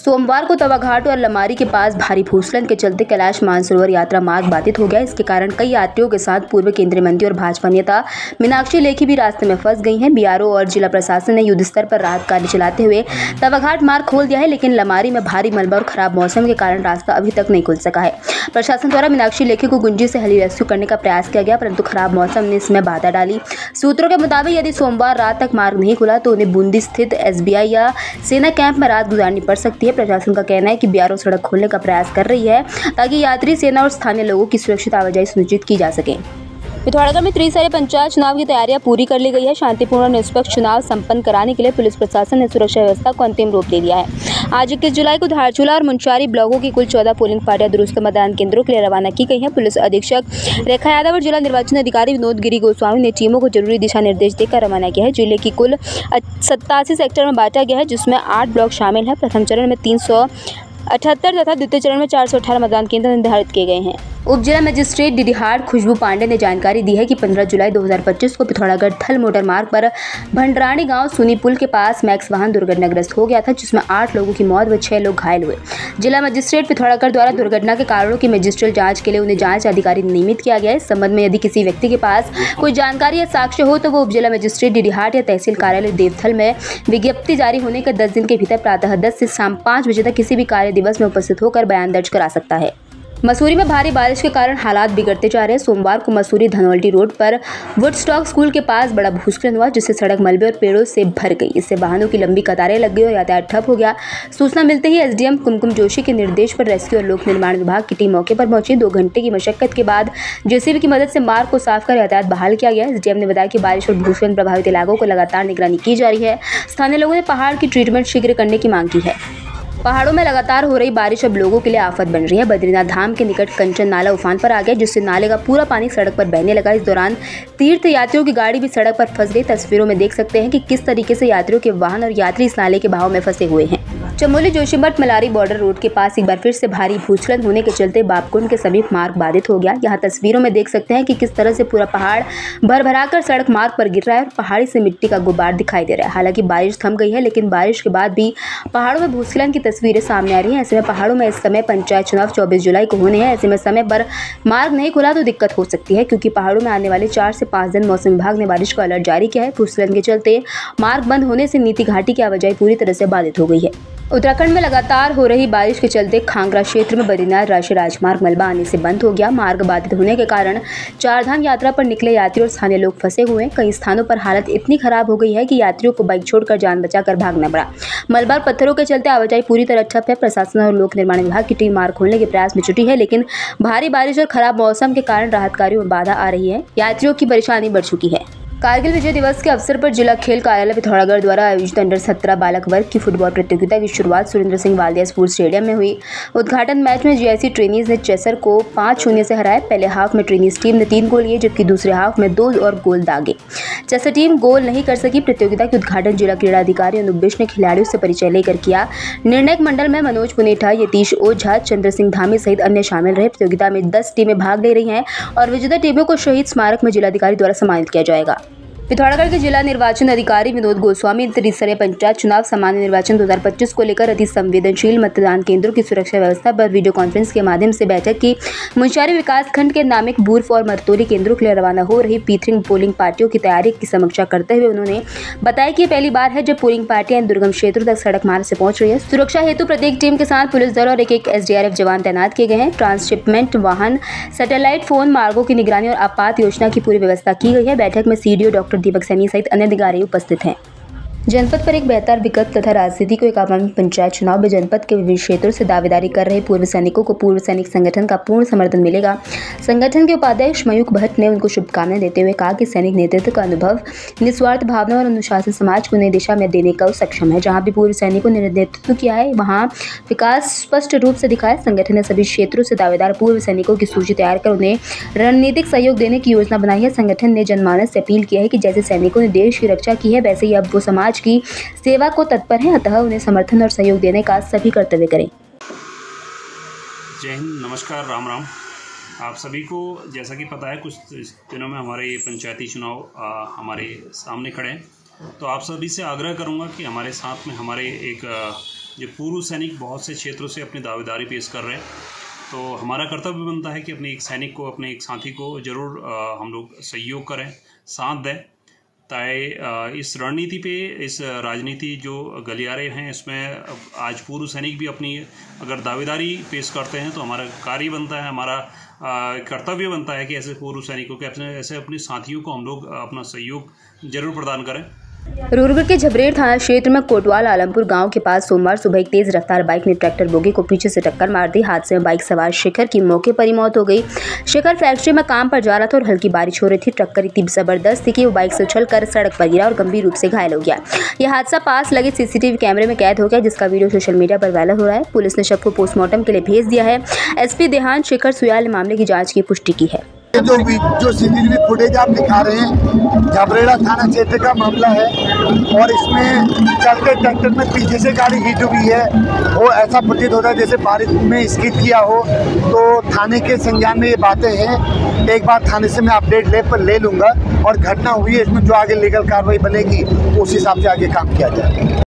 सोमवार को तवाघाट और लमारी के पास भारी भूस्खलन के चलते कैलाश मानसरोवर यात्रा मार्ग बाधित हो गया। इसके कारण कई यात्रियों के साथ पूर्व केंद्रीय मंत्री और भाजपा नेता मीनाक्षी लेखी भी रास्ते में फंस गई हैं। बीआरओ और जिला प्रशासन ने युद्ध स्तर पर राहत कार्य चलाते हुए तवाघाट मार्ग खोल दिया है, लेकिन लमारी में भारी मलबा और खराब मौसम के कारण रास्ता अभी तक नहीं खुल सका है। प्रशासन द्वारा मीनाक्षी लेखी को गुंजी से हेली रेस्क्यू करने का प्रयास किया गया, परंतु खराब मौसम ने इसमें बाधा डाली। सूत्रों के मुताबिक यदि सोमवार रात तक मार्ग नहीं खुला तो उन्हें बूंदी स्थित SBI या सेना कैंप में रात गुजारनी पड़ सकती है। प्रशासन का कहना है कि बीआरओ सड़क खोलने का प्रयास कर रही है ताकि यात्री, सेना और स्थानीय लोगों की सुरक्षित आवाजाही सुनिश्चित की जा सके। पिथौरागढ़ में त्रिस्तरीय पंचायत चुनाव की तैयारियां पूरी कर ली गई है। शांतिपूर्ण और निष्पक्ष चुनाव संपन्न कराने के लिए पुलिस प्रशासन ने सुरक्षा व्यवस्था को अंतिम रूप दे दिया है। आज 21 जुलाई को धारचूला और मुंशियारी ब्लॉकों की कुल 14 पोलिंग पार्टियां दुरुस्त मतदान केंद्रों के लिए रवाना की गई हैं। पुलिस अधीक्षक रेखा यादव और जिला निर्वाचन अधिकारी विनोद गिरी गोस्वामी ने टीमों को जरूरी दिशा निर्देश देकर रवाना किया है। जिले की कुल 87 सेक्टर में बांटा गया है, जिसमें 8 ब्लॉक शामिल हैं। प्रथम चरण में 378 तथा द्वितीय चरण में 418 मतदान केंद्र निर्धारित किए गए हैं। उप जिला मजिस्ट्रेट डीडीहाट खुशबू पांडे ने जानकारी दी है कि 15 जुलाई 2025 को पिथौरागढ़ थल मोटर मार्ग पर भंडरानी गांव सुनी पुल के पास मैक्स वाहन दुर्घटनाग्रस्त हो गया था, जिसमें 8 लोगों की मौत व 6 लोग घायल हुए। जिला मजिस्ट्रेट पिथौरागढ़ द्वारा दुर्घटना के कारणों की मजिस्ट्रियल जांच के लिए उन्हें जांच अधिकारी नियमित किया गया है। इस संबंध में यदि किसी व्यक्ति के पास कोई जानकारी या साक्ष्य हो तो वो उप जिला मजिस्ट्रेट डीडीहाट या तहसील कार्यालय देवथल में विज्ञप्ति जारी होने के 10 दिन के भीतर प्रातः 10 से शाम 5 बजे तक किसी भी कार्य दिवस में उपस्थित होकर बयान दर्ज करा सकता है। मसूरी में भारी बारिश के कारण हालात बिगड़ते जा रहे हैं। सोमवार को मसूरी धनौल्टी रोड पर वुडस्टॉक स्कूल के पास बड़ा भूस्खलन हुआ, जिससे सड़क मलबे और पेड़ों से भर गई। इससे वाहनों की लंबी कतारें लग गई और यातायात ठप हो गया। सूचना मिलते ही SDM कुमकुम जोशी के निर्देश पर रेस्क्यू और लोक निर्माण विभाग की टीम मौके पर पहुंची। 2 घंटे की मशक्कत के बाद JCB की मदद से मार्ग को साफ कर यातायात बहाल किया गया। SDM ने बताया कि बारिश और भूस्खलन प्रभावित इलाकों को लगातार निगरानी की जा रही है। स्थानीय लोगों ने पहाड़ की ट्रीटमेंट शीघ्र करने की मांग की है। पहाड़ों में लगातार हो रही बारिश अब लोगों के लिए आफत बन रही है। बद्रीनाथ धाम के निकट कंचन नाला उफान पर आ गया, जिससे नाले का पूरा पानी सड़क पर बहने लगा। इस दौरान तीर्थ यात्रियों की गाड़ी भी सड़क पर फंस गई। तस्वीरों में देख सकते हैं कि किस तरीके से यात्रियों के वाहन और यात्री इस नाले के बहाव में फंसे हुए हैं। चमोली जोशीमठ मलारी बॉर्डर रोड के पास एक बार फिर से भारी भूस्खलन होने के चलते बापकुंड के समीप मार्ग बाधित हो गया। यहाँ तस्वीरों में देख सकते हैं कि किस तरह से पूरा पहाड़ भर-भराकर सड़क मार्ग पर गिर रहा है और पहाड़ी से मिट्टी का गुबार दिखाई दे रहा है। हालांकि बारिश थम गई है, लेकिन बारिश के बाद भी पहाड़ों में भूस्खलन की तस्वीरें सामने आ रही हैं। ऐसे में पहाड़ों में इस समय पंचायत चुनाव 24 जुलाई को होने हैं। ऐसे में समय पर मार्ग नहीं खुला तो दिक्कत हो सकती है, क्योंकि पहाड़ों में आने वाले 4 से 5 दिन मौसम विभाग ने बारिश का अलर्ट जारी किया है। भूस्खलन के चलते मार्ग बंद होने से नीति घाटी की आवाजाही पूरी तरह से बाधित हो गई है। उत्तराखंड में लगातार हो रही बारिश के चलते खांगरा क्षेत्र में बद्रीनाथ राष्ट्रीय राजमार्ग मलबा आने से बंद हो गया। मार्ग बाधित होने के कारण चारधाम यात्रा पर निकले यात्री और स्थानीय लोग फंसे हुए हैं। कई स्थानों पर हालत इतनी खराब हो गई है कि यात्रियों को बाइक छोड़कर जान बचाकर भागना पड़ा। मलबा और पत्थरों के चलते आवाजाही पूरी तरह ठप है। प्रशासन और लोक निर्माण विभाग की टीम मार्ग खोलने के प्रयास में जुटी है, लेकिन भारी बारिश और खराब मौसम के कारण राहत कार्यों में बाधा आ रही है। यात्रियों की परेशानी बढ़ चुकी है। कारगिल विजय दिवस के अवसर पर जिला खेल कार्यालय पिथौरागढ़ द्वारा आयोजित अंडर 17 बालक वर्ग की फुटबॉल प्रतियोगिता की शुरुआत सुरेंद्र सिंह वालिया स्पोर्ट्स स्टेडियम में हुई। उद्घाटन मैच में GIC ट्रेनीज ने चेसर को 5-0 से हराया। पहले हाफ में ट्रेनीज टीम ने 3 गोल लिए, जबकि दूसरे हाफ में 2 और गोल दागे। चेसर टीम गोल नहीं कर सकी। प्रतियोगिता के उद्घाटन जिला क्रीड़ा अधिकारी अनुबिश ने खिलाड़ियों से परिचय लेकर किया। निर्णायक मंडल में मनोज पुनेठा, यतीश ओझा, चंद्र सिंह धामी सहित अन्य शामिल रहे। प्रतियोगिता में 10 टीमें भाग ले रही हैं और विजेता टीमों को शहीद स्मारक में जिलाधिकारी द्वारा सम्मानित किया जाएगा। पिथौरागढ़ के जिला निर्वाचन अधिकारी विनोद गोस्वामी ने त्रिस्तरीय पंचायत चुनाव सामान्य निर्वाचन 2025 को लेकर अति संवेदनशील मतदान केंद्रों की सुरक्षा व्यवस्था पर वीडियो कॉन्फ्रेंस के माध्यम से बैठक की। मुंशियारी विकास खंड के नामिक बूर्फ और मरतोली केंद्रों के लिए रवाना हो रही पीथरिंग पोलिंग पार्टियों की तैयारी की समीक्षा करते हुए उन्होंने बताया कि पहली बार है जब पोलिंग पार्टियां इन दुर्गम क्षेत्रों तक सड़क मार्ग से पहुंच रही है। सुरक्षा हेतु प्रत्येक टीम के साथ पुलिस दल और एक SDRF जवान तैनात किए गए हैं। ट्रांसशिपमेंट वाहन, सैटेलाइट फोन, मार्गों की निगरानी और आपात योजना की पूरी व्यवस्था की गई है। बैठक में CDO डॉक्टर दीपक सैनी सहित अन्य अधिकारी उपस्थित हैं। जनपद पर एक बेहतर विकल्प तथा राजनीति को एक आगामी पंचायत चुनाव में जनपद के विभिन्न क्षेत्रों से दावेदारी कर रहे पूर्व सैनिकों को पूर्व सैनिक संगठन का पूर्ण समर्थन मिलेगा। संगठन के उपाध्यक्ष मयूख भट्ट ने उनको शुभकामनाएं देते हुए कहा कि सैनिक नेतृत्व का अनुभव, निस्वार्थ भावना और अनुशासन समाज को नई दिशा में देने का सक्षम है। जहाँ भी पूर्व सैनिकों ने नेतृत्व किया है वहाँ विकास स्पष्ट रूप से दिखा है। संगठन ने सभी क्षेत्रों से दावेदार पूर्व सैनिकों की सूची तैयार कर उन्हें रणनीतिक सहयोग देने की योजना बनाई है। संगठन ने जनमानस से अपील किया है कि जैसे सैनिकों ने देश की रक्षा की है, वैसे ही अब वो समाज की सेवा को तत्पर हैं, अतः उन्हें समर्थन और सहयोग देने का सभी कर्तव्य करें। जय हिंद, नमस्कार, राम राम। आप सभी को जैसा कि पता है कुछ दिनों में हमारे ये पंचायती चुनाव हमारे सामने खड़े हैं, तो आप सभी से आग्रह करूंगा कि हमारे साथ में हमारे एक जो पूर्व सैनिक बहुत से क्षेत्रों से अपनी दावेदारी पेश कर रहे हैं, तो हमारा कर्तव्य बनता है कि अपने एक सैनिक को, अपने एक साथी को ज़रूर हम लोग सहयोग करें, साथ दें, ताकि इस रणनीति पे, इस राजनीति जो गलियारे हैं, इसमें आज पूर्व सैनिक भी अपनी अगर दावेदारी पेश करते हैं तो हमारा कार्य बनता है, हमारा कर्तव्य बनता है कि ऐसे पूर्व सैनिकों के ऐसे अपने साथियों को हम लोग अपना सहयोग जरूर प्रदान करें। रूरगढ़ के झबरेड़ थाना क्षेत्र में कोटवाल आलमपुर गांव के पास सोमवार सुबह एक तेज रफ्तार बाइक ने ट्रैक्टर बोगी को पीछे से टक्कर मार दी। हादसे में बाइक सवार शेखर की मौके पर ही मौत हो गई। शेखर फैक्ट्री में काम पर जा रहा था और हल्की बारिश हो रही थी। टक्कर इतनी जबरदस्त थी कि वो बाइक से उछलकर सड़क पर गिरा और गंभीर रूप से घायल हो गया। यह हादसा पास लगे सीसीटीवी कैमरे में कैद हो गया, जिसका वीडियो सोशल मीडिया पर वायरल हो रहा है। पुलिस ने शव को पोस्टमार्टम के लिए भेज दिया है। एसपी देहान शेखर सुयाल ने मामले की जाँच की पुष्टि की है। जो सीसीटीवी फुटेज आप दिखा रहे हैं, झबरेड़ा थाना क्षेत्र का मामला है और इसमें चलते ट्रैक्टर में पीछे से गाड़ी हिट हुई है। वो ऐसा प्रतीत होता है जैसे बारिश में स्किड किया हो। तो थाने के संज्ञान में ये बातें हैं। एक बार थाने से मैं अपडेट ले लूँगा और घटना हुई है, इसमें जो आगे लीगल कार्रवाई बनेगी उस हिसाब से आगे काम किया जाएगा।